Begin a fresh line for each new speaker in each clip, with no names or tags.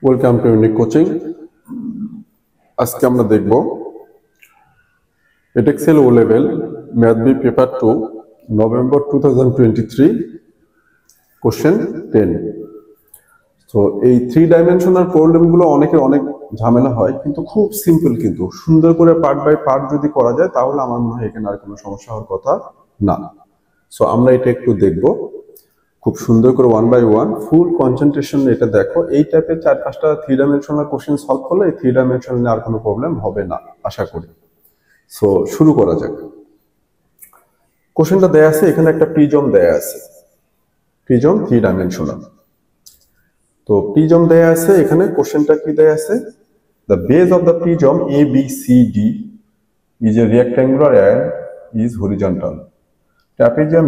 Welcome to unique coaching. আজকে আমরা দেখব Edexcel O level math B paper 2 November 2023 question 10। তো এই 3 ডাইমেনশনাল প্রবলেমগুলো অনেকের অনেক ঝামেলা হয়, কিন্তু খুব সিম্পল, কিন্তু সুন্দর করে পার্ট বাই পার্ট যদি করা যায় তাহলে আমার মনে হয় এখানে আর কোনো সমস্যা হওয়ার কথা না। সো আমরা এটা একটু দেখব খুব সুন্দর করে one by one, full concentration. এটা দেখো, এই টাইপের 4-5টা 3 ডাইমেনশনাল কোশ্চেন সলভ করলে এই 3 ডাইমেনশনালে আর কোনো প্রবলেম হবে না আশা করি। সো শুরু করা যাক। কোশ্চেনটা দেয়া আছে, এখানে একটা প্রিজম দেয়া আছে, প্রিজম 3 ডাইমেনশনাল। তো প্রিজম দেয়া আছে, এখানে কোশ্চেনটা কি দেয়া আছে, the base of the prism ABCD is a rectangular and is horizontal. Trapezium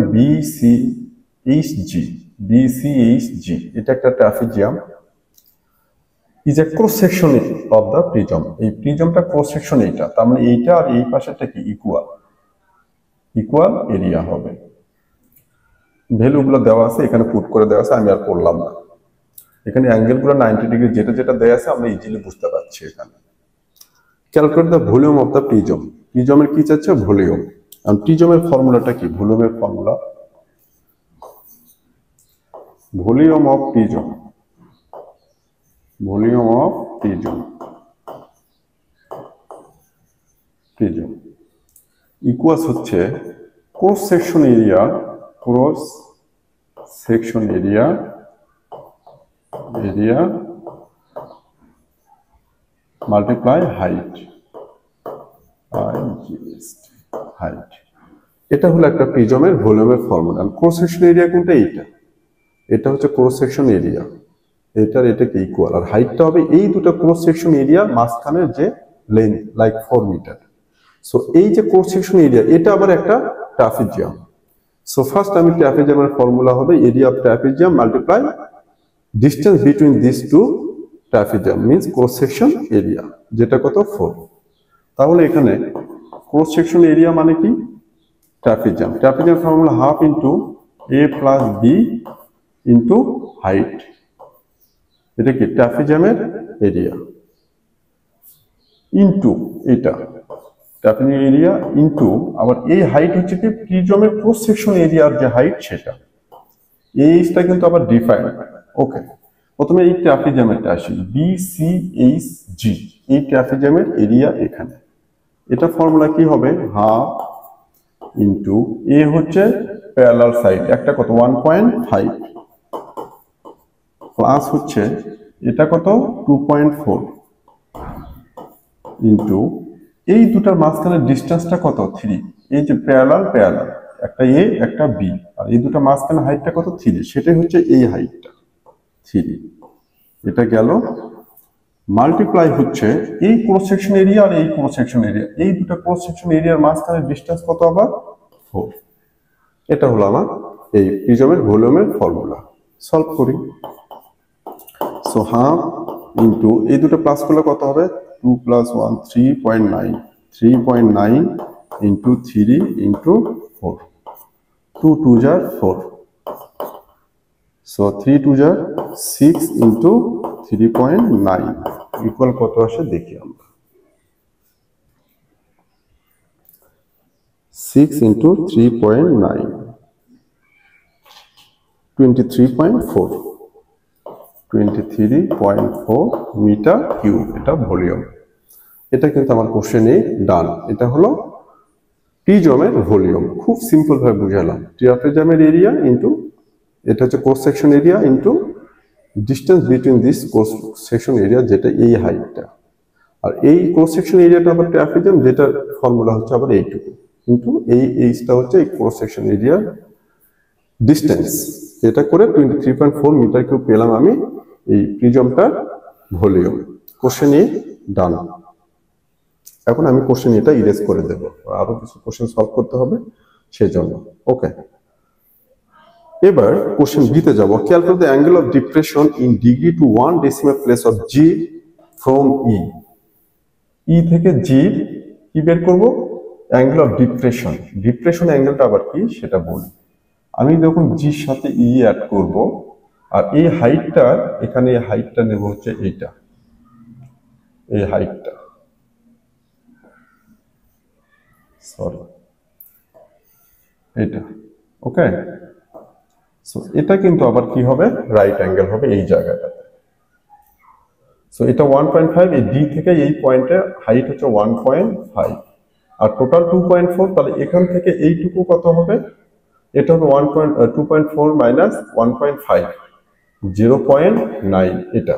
BCHG এটা একটা trapezium, is a cross section of the prism. এই প্রিজমটা ক্রস সেকশন এইটা, তার মানে এইটা আর এই পাশেরটা কি ইকুয়াল এরিয়া হবে। ভ্যালুগুলো দেওয়া আছে, এখানে পুট করে দেওয়া আছে, আমি আর পড়লাম না। এখানে অ্যাঙ্গেলগুলো 90 ডিগ্রি যেটা যেটা দেওয়া আছে আমরা ইজিলি বুঝতে পারছি। এখানে calculate the volume of the prism. প্রিজমের কি চাচ্ছে? ভলিউম। আর প্রিজমের ফর্মুলাটা কি? ভলিউমের formula, volume of prism, volume of prism equals হচ্ছে cross section area, cross section area multiply height, এটা হলো একটা প্রিজমের ভলিউমের ফর্মুলা। ক্রস সেকশন এরিয়া কোনটা? এটা হচ্ছে ক্রস সেকশন এরিয়া, এটার এটাকে ইকুয়াল। আর হাইটটা হবে এই দুটো ক্রস সেকশন এরিয়া মাঝখানের যে লেন্থ, লাইক 4 মিটার। সো এই যে ক্রস সেকশন এরিয়া, এটা আবার একটা ট্রাপিজিয়াম। সো ফার্স্ট আমি ট্রাপিজিয়ামের ফর্মুলা হবে area of trapezium multiply distance between this two trapezium means cross section area, যেটা কত? 4। তাহলে এখানে ক্রস সেকশন এরিয়া মানে কি? Trapezium. Trapezium formula half into a plus B into height. এটা কি? ট্রাপিজিয়ামের এরিয়া ইন্টু এটা ট্রাপিজিয়াম এরিয়া ইন্টু আবার এই হাইট হচ্ছে কি প্রিজমের ক্রস সেকশন এরিয়ার যে হাইট সেটা। এইটা কিন্তু আবার ডিফাইন্ড। ওকে, প্রথমে এই ট্রাপিজিয়ামেরটা আসি, বিসিএইচজি, এই ট্রাপিজিয়ামের এরিয়া এখানে। এটা ফর্মুলা কি হবে? হাফ ইন্টু এ হচ্ছে প্যারালাল সাইড, একটা কত? 1.5 প্লাস হচ্ছে এটা কত? 2.4 ইন্টু এই দুটার মাঝখানের ডিস্টেন্সটা কত? 3। এই যে প্যারালাল, একটা এ একটা বি, আর এই দুটার মাঝখানে হাইটটা কত? 3। সেটাই হচ্ছে এই হাইটটা 3। এটা গেল মাল্টিপ্লাই হচ্ছে এই ক্রস সেকশন এরিয়া আর এই ক্রস সেকশন এরিয়া, এই দুটো ক্রস সেকশন এরিয়ার মাঝখানে ডিসটেন্স কত? আবার 4। এটা হলো আমার এই প্রিজমের ভলিউমের ফর্মুলা। সলভ করি। সো হাফ ইন্টু এই দুটো প্লাস করলে কত হবে? 2 + 1 3.9 into 3 into 4, 2 2 jar 4, so 3 2 jar 6 into 3.9 equal কত আসে দেখি আমরা। 6 ইন্টু 3.9 23.4 মিটার কিউব, এটা ভলিউম। এটা কিন্তু আমার কোশ্চেনে ডান। এটা হলো প্রিজমের ভলিউম, খুব সিম্পল ভাবে বুঝালাম। ট্রাপিজিয়ামের এরিয়া ইন্টু এটা হচ্ছে cross section area into distance between this cross section area, যেটা এই হাইটটা। আর এই ক্রস সেকশন এরিয়াটা আবার ট্রাপিজিয়াম, যেটার ফর্মুলা হচ্ছে আবার এইটুকু, কিন্তু এই এইচটা হচ্ছে এই ক্রস সেকশন এরিয়া ডিসটেন্স। এটা করে 23.4 মিটার কিউব পেলাম আমি এই প্রিজমটার ভলিউম। কোশ্চেন এ ডান। এখন আমি কোশ্চেন এটা ইরেজ করে দেব, আরো কিছু কোশ্চেন সলভ করতে হবে সেই জন্য। ওকে, এবার কোশ্চেন বি তে যাব। Calculate the angle of depression in degree to 1 decimal place of G from E থেকে জি কি বের করব? Angle of depression. ডিপ্রেশন অ্যাঙ্গেলটা আবার কি সেটা বলি। আমি যখন জির সাথে ই অ্যাড করব আর এই হাইটটা, এখানে এই হাইটটা নেব হচ্ছে এইটা, এই হাইটটা, সরি এইটা। ওকে, সো এটা কিন্তু আবার কি হবে, রাইট অ্যাঙ্গেল হবে এই জায়গাটাতে। সো এটা 1.5, এই ডি থেকে এই পয়েন্টে হাইট হচ্ছে 1.5 আর টোটাল 2.4, তাহলে এখান থেকে এইটুকু কত হবে, এটা হবে 2.4 মাইনাস 1.5, 0.9 এটা।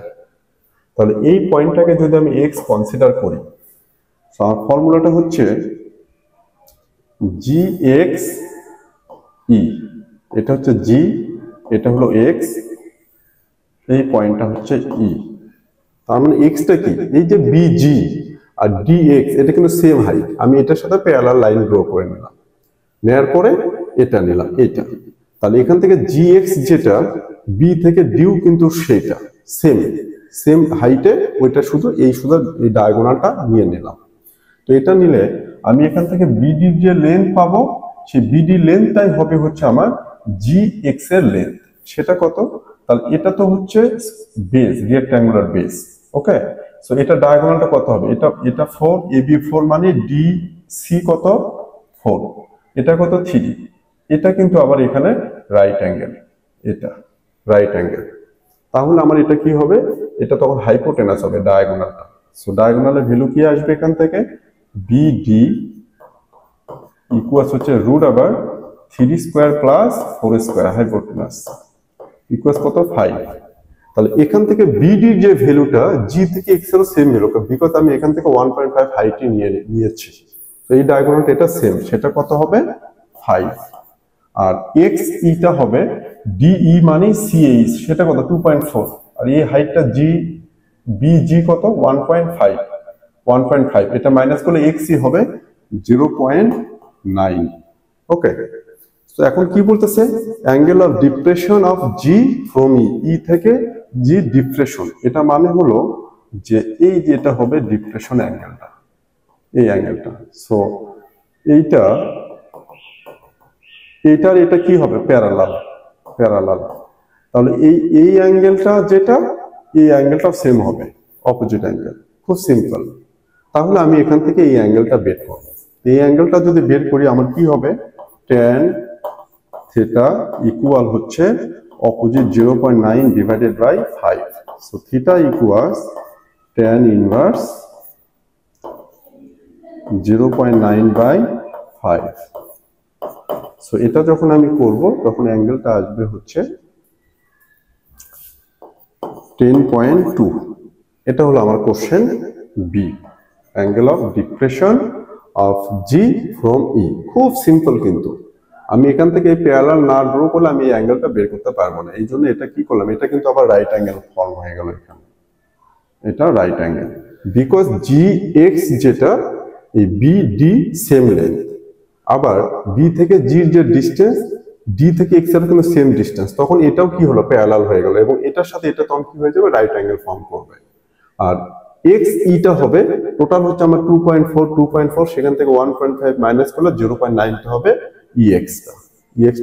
তাহলে এই পয়েন্টটাকে যদি আমি এক্স কনসিডার করি, আমার ফর্মুলাটা হচ্ছে জি এক্স ই, এটা হচ্ছে জি, এটা হলো এক্স, এই পয়েন্টটা হচ্ছে ই। তার মানে এক্সটা কি, এই যে বিজি আর ডিএক্স এটা কিন্তু সেম হাইট, আমি এটার সাথে প্যারালাল লাইন ড্র করে নিলাম, নেয়ার পরে এটা নিলাম এটা। তাহলে এখান থেকে জিএক্স যেটা, বি থেকে ডিউ কিন্তু সেটা সেম সেম হাইটে, ওইটা শুধু এই ডায়াগোনালটা নিয়ে নিলাম। তো এটা নিলে আমি এখান থেকে বিডির যে লেন্থ পাবো, সেই বিডি লেন্থটাই হবে হচ্ছে আমার জি এক্স এর লেন্থ। সেটা কত, তাহলে এটা তো হচ্ছে বেস, রেক্ট্যাঙ্গুলার বেস। ওকে, সো এটা ডায়াগোনালটা কত হবে, এটা 4, এবি 4 মানে ডি সি কত 4, এটা কত 3, এটা কিন্তু আবার এখানে রাইট অ্যাঙ্গেল, এটা রাইট অ্যাঙ্গেল। তাহলে আমার এটা কি হবে, এটা তখন হাইপোটেনাস হবে ডায়াগোনালটা। সো ডায়াগোনালের ভ্যালু কি আসবে এখান থেকে, বিডি ইকুয়ালস হচ্ছে রুট আবার 3 square plus 4 square hypotenuse equals কত 5। তাহলে এখান থেকে বিডির যে ভ্যালুটা জি থেকে এক্স এর সেম ভ্যালু, বিকজ আমি এখান থেকে 1.5 হাইটই নিয়েছি, তো এই ডায়াগোনালটা এটা সেম, সেটা কত হবে 5। আর এক্স ইটা হবে ডিই মানে সিএইচ, সেটা কত 2.4, আর এই হাইটটা জি বিজি কত 1.5, এটা মাইনাস করলে এক্স ই হবে 0.9। ওকে, তো এখন কি বলতেছে, angle of depression of G from E থেকে জি ডিপ্রেশন, এটা মানে হলো যে এই যেটা হবে ডিপ্রেশন অ্যাঙ্গেলটা, এই অ্যাঙ্গেলটা। সো এইটার এটা কি হবে প্যারালাল, তাহলে এই অ্যাঙ্গেলটা যেটা, এই অ্যাঙ্গেলটাও সেম হবে, অপোজিট অ্যাঙ্গেল, খুব সিম্পল। তাহলে আমি এখান থেকে এই অ্যাঙ্গেলটা বের করব। এই অ্যাঙ্গেলটা যদি বের করি আমার কি হবে, tan থিটা ইকুয়াল হচ্ছে opposite 0.9 divided by 5, so theta equals tan inverse 0.9 by 5। So এটা যখন আমি করব তখন অ্যাঙ্গেলটা আসবে হচ্ছে 10.2। এটা হলো আমার question B, angle of depression of G from E. খুব সিম্পল, কিন্তু আমি এখান থেকে এই প্যারালাল না ড্র করলে আমি এই অ্যাঙ্গেলটা বের করতে পারবো না, এই জন্য এটা কি করলাম, এটা কিন্তু আবার রাইট অ্যাঙ্গেল ফর্ম হয়ে গেল এখানে, এটা right angle, because G x যেটা, এই বি ডি সেম লেন্থ, আবার বি থেকে জির যে ডিস্টেন্স, ডি থেকে এক্স এর কিন্তু সেম ডিস্টেন্স, তখন এটাও কি হলো প্যারালাল হয়ে গেল, এবং এটার সাথে এটা তখন কি হয়ে যাবে, রাইট অ্যাঙ্গেল ফর্ম করবে। আর এক্স ইটা হবে টোটাল হচ্ছে আমার 2.4, সেখান থেকে 1.5 মাইনাস করলে 0.9 হবে ইএক্সটা,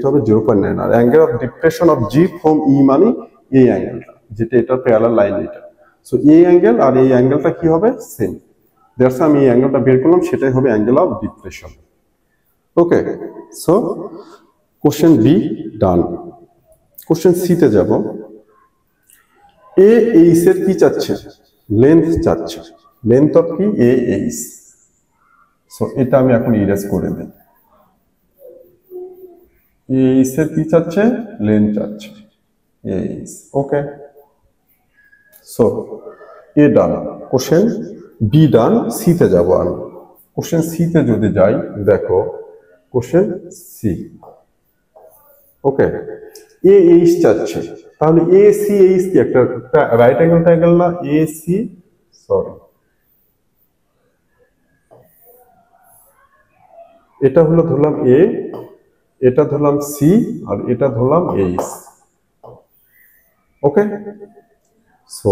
হবে 0.9। আর angle of depression of G from E মানে এই অ্যাঙ্গেলটা, যেটা এটা প্যারালাল লাইন এটা। সো এই অ্যাঙ্গেল আর এই অ্যাঙ্গেলটা কি হবে, সেম, দ্যাটস আমি এই অ্যাঙ্গেলটা বের করলাম, সেটাই হবে angle of depression. Okay, so question B done. Question C তে যাব। এ এইচ এর কি চাচ্ছে, লেন্থ চাচ্ছে, লেন্থ অফ কি এ এইচ। সো এটা আমি এখন ইরেজ করে দিই। এ এইচ এর কি চাচ্ছে, লেন্থ চাচ্ছে A H. Okay, so A done, question B done. C তে যাব আমি। কোশ্চেন সি তে যদি যাই, দেখো question C. Okay, A H চাচ্ছে, তাহলে এ সি এইচ কি একটা রাইট অ্যাঙ্গেল ট্রায়াঙ্গেল না, এ সি, সরি এটা হলো ধরলাম এ, এটা ধরলাম সি, আর এটা ধরলাম এইচ। ওকে, সো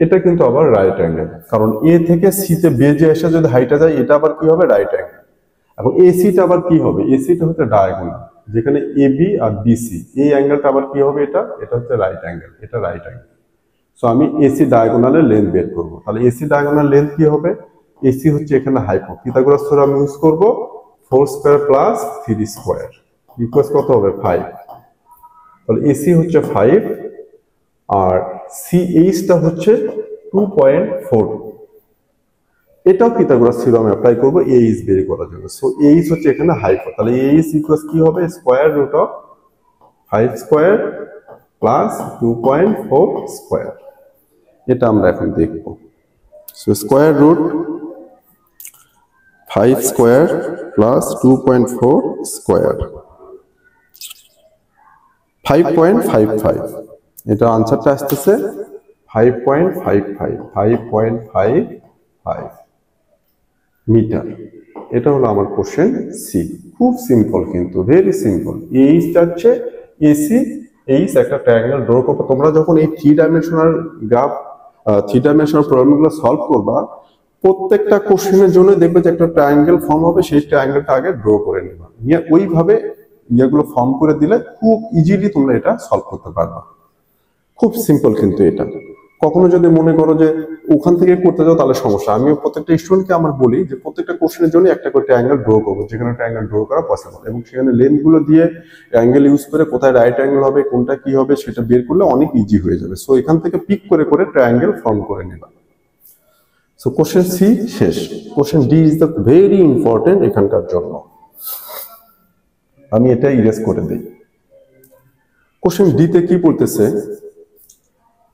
এটা কিন্তু আবার রাইট অ্যাঙ্গেল, কারণ এ থেকে সি তে বেজে এসে যদি হাইটা যায়, এটা আবার কি হবে রাইট অ্যাঙ্গেল। এখন এসিটা আবার কি হবে, এসিটা হচ্ছে ডায়াগোনাল, যেখানে এবি আর বিসি এই অ্যাঙ্গেলটা আবার কি হবে, এটা এটা হচ্ছে রাইট অ্যাঙ্গেল, এটা রাইট অ্যাঙ্গেল। সো আমি এসি ডায়াগোনালের লেন্থ বের করব। তাহলে এসি ডায়াগোনাল লেন্থ কি হবে, এসি হচ্ছে এখানে হাইপো, পিথাগোরাস থিওরেম ইউজ করব, 4 স্কয়ার প্লাস 3 স্কয়ার ইকুয়ালস কত হবে 5। তাহলে এসি হচ্ছে 5 আর সিএইচটা হচ্ছে 2.4। এটাও পিথাগোরাস থিওরেম অ্যাপ্লাই করব এইচ বের করার জন্য। সো এইচ হচ্ছে এখানে হাইপো, তাহলে এইচ ইকুয়ালস কি হবে, square root of 5 square plus 2.4 square. এটা আমরা এখন দেখব। So square root 5 square plus 2.4 square 5.55। এটা আনসারটা আসতেছে 5.55 মিটার। এটা হলো আমার কোশ্চেন সি। খুব সিম্পল, কিন্তু ভেরি সিম্পল। এইচ যাচ্ছে এসি, এইচ একটা ট্রায়াঙ্গেল ড্র করবো। তোমরা যখন এই 3 ডাইমেনশনাল গ্রাফ 3 ডাইমেনশনাল প্রবলেমগুলো সলভ করবা, প্রত্যেকটা কোশ্চেনের জন্য দেখবে যে একটা ট্রায়াঙ্গেল ফর্ম হবে, সেই ট্রায়াঙ্গেলটা আগে ড্র করে নেবা, নিয়ে ওইভাবে ইয়েগুলো ফর্ম করে দিলে খুব ইজিলি তোমরা এটা সলভ করতে পারবা। খুব সিম্পল কিন্তু এটা। কখনো যদি মনে করো যে ওখান থেকে করতে যাও তাহলে সমস্যা। আমিও প্রত্যেকটা স্টুডেন্টকে আমার বলি যে প্রত্যেকটা কোশ্চেনের জন্য একটা করে ট্রায়াঙ্গেল ড্র করবো, যেখানে ট্রায়াঙ্গেল ড্র করা পসিবল, এবং সেখানে লেন্থ গুলো দিয়ে অ্যাঙ্গেল ইউজ করে কোথায় রাইট অ্যাঙ্গেল হবে, কোনটা কি হবে সেটা বের করলে অনেক ইজি হয়ে যাবে। সো এখান থেকে পিক করে করে ট্রায়াঙ্গেল ফর্ম করে নেবা। সো কোশ্চেন সি শেষ। Question D is the very important এখানকার জন্য। আমি এটা ইরেজ করে দিই। কোশ্চেন ডি তে কি বলতেছে,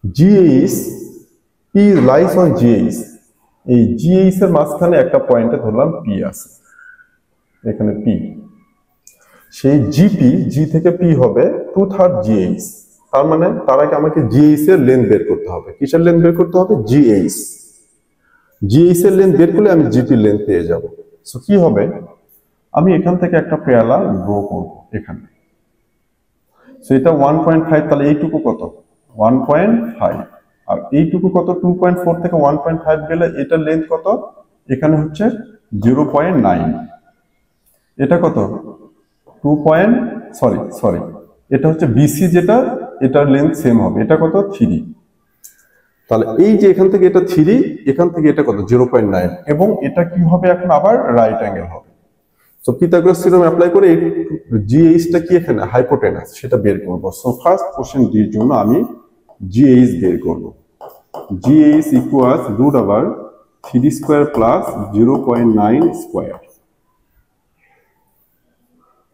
GH P lies on GH। এই GH এর মাঝখানে একটা পয়েন্টে ধরলাম P আছে, এখানে P। সেই GP, G থেকে P হবে 2/3 GH। তার মানে তার আগে আমাকে GH এর লেন্থ বের করতে হবে। কিসের লেন্থ বের করতে হবে, GH। GH এর লেন্থ বের করলে আমি GP এর লেন্থ পেয়ে যাব। সো কি হবে, আমি এখান থেকে একটা প্যারালাল ড্র করব এখানে। সো এটা 1.5, তাহলে এইটুকু কত 1.5, আর এইটুকু কত 2.4 থেকে 1.5 গেলে এটার লেন্থ কত, এখানে হচ্ছে 0.9, এটা কত 2. এটা হচ্ছে বিসি, যেটা এটার লেন্থ সেম হবে, এটা কত 3। তাহলে এই যে এখান থেকে এটা 3, এখান থেকে এটা কত 0.9, এবং এটা কি হবে এখন আবার রাইট অ্যাঙ্গেল হবে। সো পিথাগোরাস থিওরেম অ্যাপ্লাই করে এই GH টা কি এখানে হাইপোটেনাস, সেটা বের করব। সো ফার্স্ট কোশ্চেন ডি এর জন্য আমি GH বের করব। GH equals root over 3 square plus 0.9 square.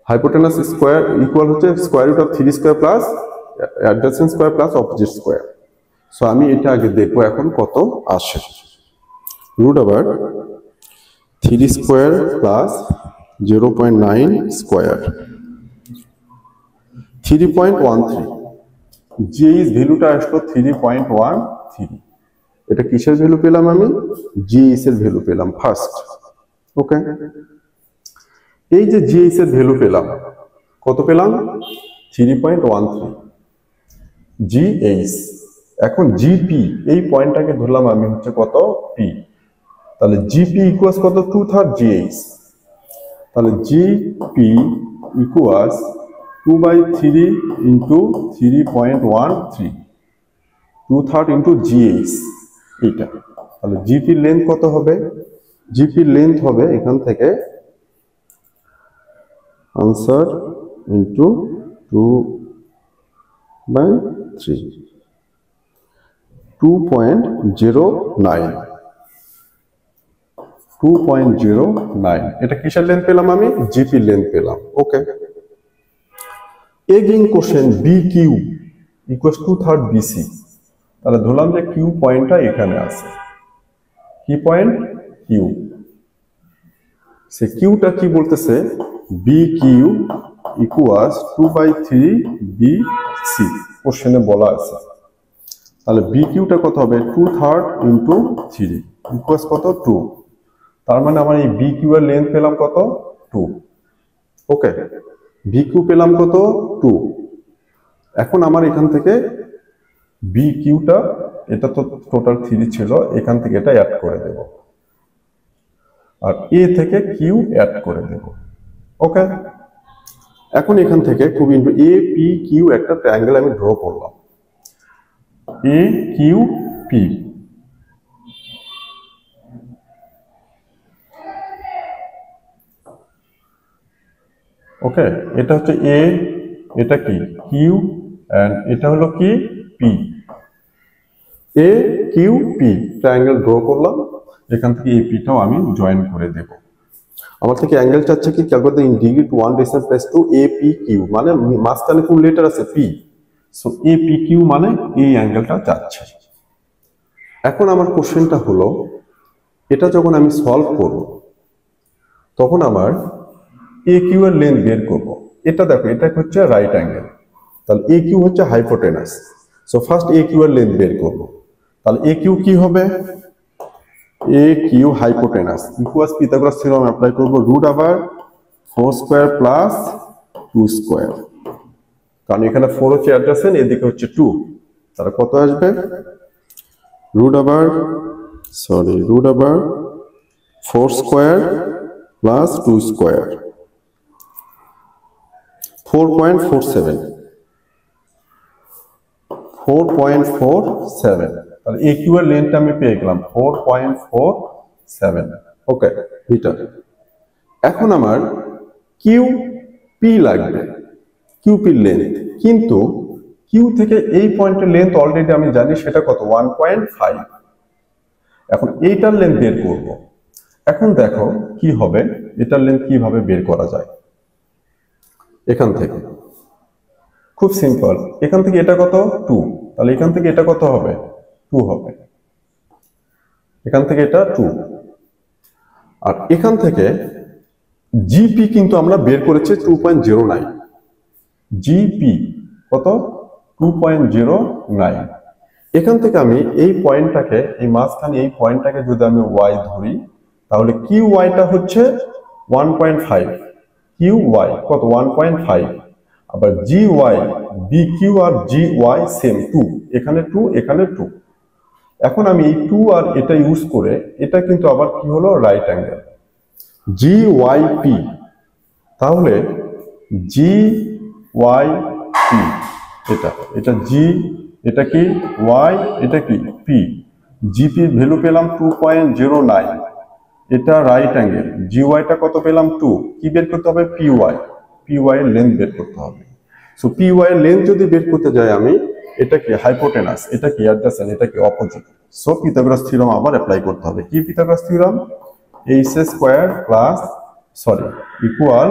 Hypotenuse square equal হচ্ছে square root of 3 square plus adjacent square plus opposite square. So আমি এটা আগে দেখব এখন কত আসে। Root over 3 square plus 0.9 square 3.13। GH ভ্যালুটা আসলো 3.13। এটা কিসের ভ্যালু পেলাম, আমি GH এর ভ্যালু পেলাম ফার্স্ট। ওকে, এই যে GH এর ভ্যালু পেলাম, কত পেলাম 3.13 GH। এখন GP এই পয়েন্টটাকে ধরলাম আমি হচ্ছে কত P, তাহলে GP ইকুয়ালস কত 2/3 GH। তাহলে GP equals 2/3 into 3.13, 2/3 into GH এটা। তাহলে জিপির লেন্থ কত হবে, জিপির লেন্থ হবে এখান থেকে আনসার ইন্টু 2/3 2.09। 2.09 এটা কিসের লেন্থ পেলাম, আমি জিপি লেন্থ পেলাম। Okay, again question B Q equals 2/3 BC. তাহলে ধরলাম যে কিউ পয়েন্টটা এখানে আছে, কি পয়েন্ট কিউ। সে কিউটা কি বলতেছে, বি কিউ ইকুয়ালস 2/3 বিসি কোশ্চেনে বলা আছে। তাহলে বি কিউটা কত হবে 2/3 ইন্টু 3 ইকুয়ালস কত 2। তার মানে আমার এই বি কিউ এর লেন্থ পেলাম কত 2। ওকে, বি কিউ পেলাম কত 2। এখন আমার এখান থেকে বি কিউটা, এটা তো টোটাল 3 ছিল, এখান থেকে এটা অ্যাড করে দেব, আর এ থেকে কিউ অ্যাড করে দেব। ওকে, এখন এখান থেকে খুব ইন্টু এ পি কিউ একটা ট্রায়াঙ্গেল আমি ড্র করলাম, এ কিউ পি। ওকে, এটা হচ্ছে এ, এটা কি কিউ, এন্ড এটা হলো কি পি। এ কিউ পি ট্রায়াঙ্গেল ড্র করলাম, এখান থেকে এই পিটাও আমি জয়েন করে দেব। আমার থেকে অ্যাঙ্গেল চাচ্ছে কি calculate the degree to 1 distance place to A P Q, মানে মাঝখানে কোন লেটার আছে P, so A P Q মানে এই অ্যাঙ্গেলটা চাচ্ছে। এখন আমার কোশ্চেনটা হলো, এটা যখন আমি সলভ করব তখন আমার এ কিউ এর লেন্থ বের করব। এটা দেখো, এটা হচ্ছে রাইট অ্যাঙ্গেল, তাহলে এ কিউ হচ্ছে hypotenuse. So first A Q এর লেন্থ বের করব, তাহলে এ কিউ কি হবে, A Q hypotenuse equals Pythagoras theorem apply করব, রুট আবার 4 স্কয়ার প্লাস 2 স্কয়ার, কারণ এখানে 4 হচ্ছে অ্যাডজাসেন্ট, এদিকে হচ্ছে 2, তাহলে কত আসবে, রুট আবার 4 স্কয়ার প্লাস 2 স্কয়ার 4.47, 4.47, তাহলে এ কিউ এর লেন্থটা আমি পেয়ে গেলাম 4.47। ওকে মিটার। এখন আমার কিউ পি লাগবে, কিউ পির লেন্থ, কিন্তু কিউ থেকে এই পয়েন্টের লেন্থ অলরেডি আমি জানি সেটা কত 1.5। এখন এইটার লেন্থ বের করব। এখন দেখো কি হবে, এটার লেন্থ কিভাবে বের করা যায়। এখান থেকে খুব সিম্পল, এখান থেকে এটা কত 2, তাহলে এখান থেকে এটা কত হবে 2 হবে, এখান থেকে এটা 2, আর এখান থেকে জিপি কিন্তু আমরা বের করেছি 2.09, জিপি কত 2.09। এখান থেকে আমি এই পয়েন্টটাকে, এই মাঝখানে এই পয়েন্টটাকে যদি আমি ওয়াই ধরি, তাহলে কিউ ওয়াইটা হচ্ছে 1.5, কিউ ওয়াই কত 1.5, আবার G Y B Q R G Y same 2, এখানে 2 এখানে 2। এখন আমি এই 2 আর এটা ইউজ করে, এটা কিন্তু আবার কি হলো right angle G Y P, তাহলে জি ওয়াই পি, এটা জি, এটা কি ওয়াই, এটা কি পি, জিপি ভ্যালু পেলাম 2.09, এটা রাইট অ্যাঙ্গেল, জি ওয়াইটা কত পেলাম 2, কি বের করতে হবে পি ওয়াই এর লেন্থ বের করতে হবে। সো পি ওয়াই এর লেন্থ যদি বের করতে যাই আমি, এটা কি হাইপোটেনাস, এটা কি অ্যাডজাসেন্ট, এটা কি অপোজিট, সো পিথাগোরাস থিওরেম আবার অ্যাপ্লাই করতে হবে। কি Pythagoras theorem, H square plus equal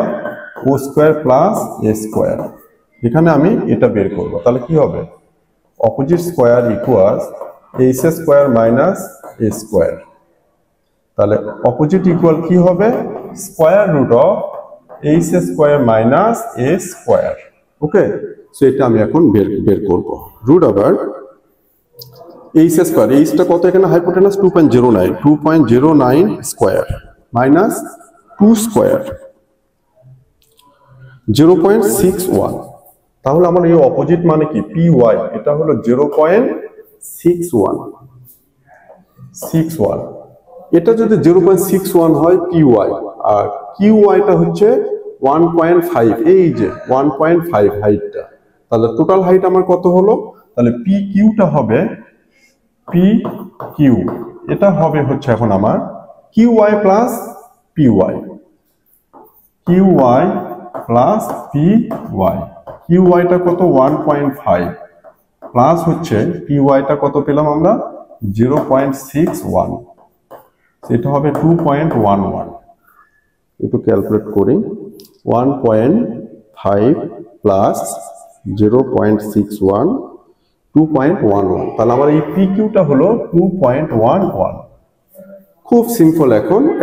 O square plus A square, এখানে আমি এটা বের করব, তাহলে কি হবে opposite square equals H square minus A square, তাহলে অপোজিট ইকুয়াল কি হবে square root of H square minus A square. Okay, so এটা আমি এখন বের করব, রুট আবার এইচ স্কয়ার, এইচটা কত এখানে হাইপোটেনাস 2.09 স্কয়ার মাইনাস 2 স্কয়ার 0.61, তাহলে আমার এই অপোজিট মানে কি পি ওয়াই, এটা হলো 0.61, এটা যদি 0.61 হয় পি ওয়াই, আর কিউ ওয়াইটা হচ্ছে 1.5, এই যে 1.5 হাইটটা, তাহলে টোটাল হাইট আমার কত হলো, তাহলে পি কিউটা হবে পি কিউ, এটা হবে হচ্ছে এখন আমার Q Y plus P Y, Q Y plus P Y, Q ওয়াইটা কত 1.5 প্লাস হচ্ছে পি ওয়াইটা কত পেলাম আমরা 0.61, সেটা হবে 2.11, একটু ক্যালকুলেট করি, 1.5 প্লাস 0.61 2.11, তাহলে আমার এই পি কিউটা হলো 2.11। খুব সিম্পল।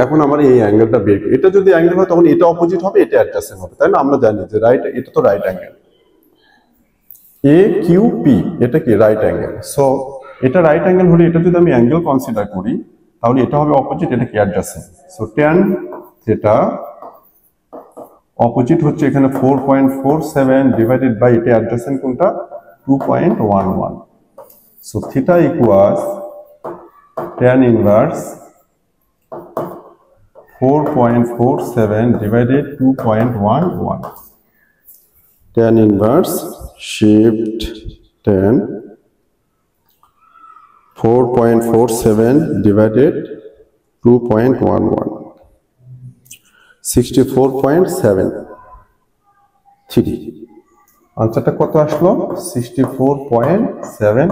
এখন আমার এই অ্যাঙ্গেলটা বের করি, এটা যদি অ্যাঙ্গেল হয় তখন এটা অপোজিট হবে, এটা অ্যাডজাসেন্ট হবে, তাই না, আমরা জানি যে রাইট, এটা তো right angle A Q P, এটা কি রাইট অ্যাঙ্গেল, সো এটা রাইট অ্যাঙ্গেল হলে এটা যদি আমি অ্যাঙ্গেল কনসিডার করি তাহলে এটা হবে অপোজিট, এটা কি adjacent, so tan theta opposite হচ্ছে এখানে 4.47 ডিভাইডেড বাই এটা অ্যাডজাসেন্ট কোনটা 2.11, so theta equals tan inverse 4.47 divided 2.11, tan inverse shift tan 4.47 divided 2.11 64.73 আনসারটা কত আসলো 64.73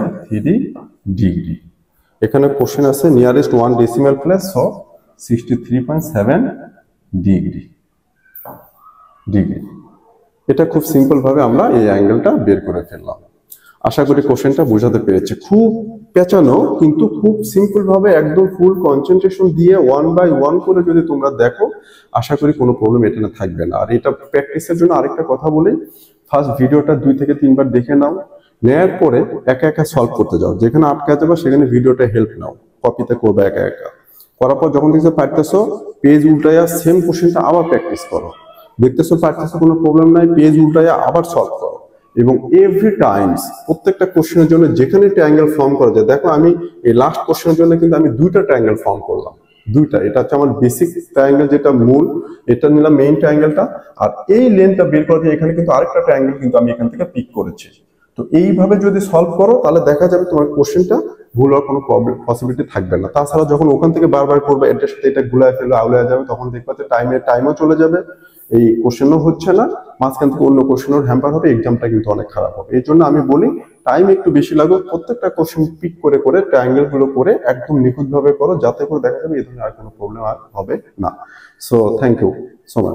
ডিগ্রি এখানে কোশ্চেন আছে nearest 1 decimal place so 63.7 degree এটা খুব সিম্পল ভাবে আমরা এই অ্যাঙ্গেলটা বের করে ফেললাম আশা করি কোশ্চেনটা বোঝাতে পেরেছি খুব পেঁচানো কিন্তু খুব সিম্পল ভাবে একদম ফুল কনসেন্ট্রেশন দিয়ে 1 বাই 1 করে যদি তোমরা দেখো আশা করি কোনো প্রবলেম এখানে থাকবে না আর এটা প্র্যাকটিসের জন্য আরেকটা কথা বলি ফার্স্ট ভিডিওটা 2 থেকে 3 বার দেখে নাও নেয়ার পরে একা একা সলভ করতে যাও যেখানে আটকে যাবে সেখানে ভিডিওটা হেল্প নাও কপিতে করবে একা একা করার পর যখন দেখছো পারতেছো পেজ উল্টায়া সেম কোশ্চেনটা আবার প্র্যাকটিস করো দেখতেছো পারতেছো কোনো প্রবলেম নাই পেজ উল্টায়া আবার সলভ করো এবং এভরি টাইমস প্রত্যেকটা কোশ্চেনের জন্য যেখানে ট্রায়াঙ্গেল ফর্ম করা যায় দেখো আমি এই লাস্ট কোশ্চেনের জন্য কিন্তু আমি দুইটা ট্রায়াঙ্গেল ফর্ম করলাম দুইটা এটা হচ্ছে আমার বেসিক ট্রায়াঙ্গেল যেটা মূল এটা নিলাম মেইন ট্রায়াঙ্গেলটা আর এই লেনটা বের করতে এখানে কিন্তু আরেকটা ট্রায়াঙ্গেল কিন্তু আমি এখান থেকে পিক করেছি তো এইভাবে যদি সলভ করো তাহলে দেখা যাবে তোমার কোশ্চেনটা ভুল হওয়ার কোনো পসিবিলিটি থাকবে না তাছাড়া যখন ওখান থেকে বারবার করবে এটার সাথে এটা গুলায় ফেলে আউলায় যাবে তখন দেখবা যে টাইমও চলে যাবে এই কোশ্চেনও হচ্ছে না মাঝখান থেকে অন্য কোশ্চেনের হ্যাম্পার হবে এক্সামটা কিন্তু অনেক খারাপ হবে এই জন্য আমি বলি টাইম একটু বেশি লাগুক প্রত্যেকটা কোশ্চেন পিক করে করে ট্রায়াঙ্গেল গুলো করে একদম নিখুঁত ভাবে করো যাতে করে দেখা যাবে এই ধরনের আর কোনো প্রবলেম আর হবে না so thank you so much